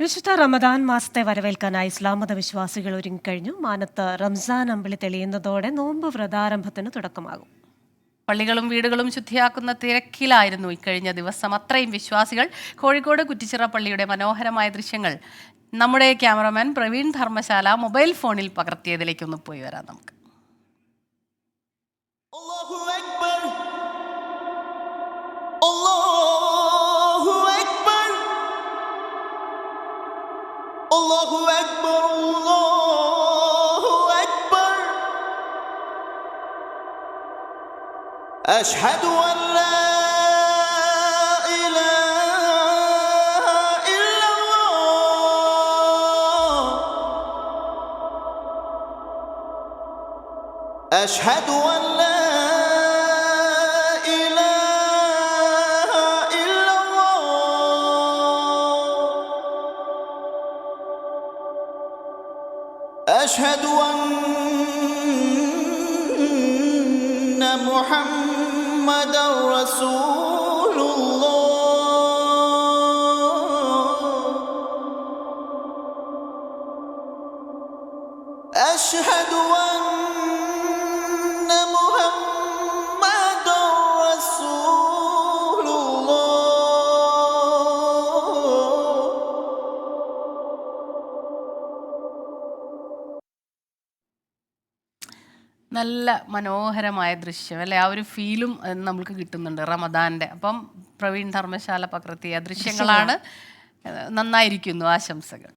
വിശുദ്ധ റമദാൻ മാസത്തെ വരവേൽക്കാനായി ഇസ്ലാം മത വിശ്വാസികൾ ഒരുങ്ങിക്കഴിഞ്ഞു. മാനത്ത് റംസാൻ അമ്പിളി തെളിയുന്നതോടെ നോമ്പ് വ്രതാരംഭത്തിന് തുടക്കമാകും. പള്ളികളും വീടുകളും ശുദ്ധിയാക്കുന്ന തിരക്കിലായിരുന്നു ഇക്കഴിഞ്ഞ ദിവസം. അത്രയും വിശ്വാസികൾ. കോഴിക്കോട് കുറ്റിച്ചിറ പള്ളിയുടെ മനോഹരമായ ദൃശ്യങ്ങൾ നമ്മുടെ ക്യാമറമാൻ പ്രവീൺ ധർമ്മശാല മൊബൈൽ ഫോണിൽ പകർത്തിയതിലേക്കൊന്ന് പോയി വരാം നമുക്ക്. Allahu Akbar, Allahu Akbar. Ashhadu an la ilaha illallah. Ashhadu an la أشهد أن محمدًا رسول الله. أشهد أن محمدًا رسول الله. നല്ല മനോഹരമായ ദൃശ്യം അല്ലേ? ആ ഒരു ഫീലും നമുക്ക് കിട്ടുന്നുണ്ട് റമദാൻ്റെ. അപ്പം പ്രവീൺ ധർമ്മശാല പകർത്തിയ ദൃശ്യങ്ങളാണ്. നന്നായിരിക്കുന്നു. ആശംസകൾ.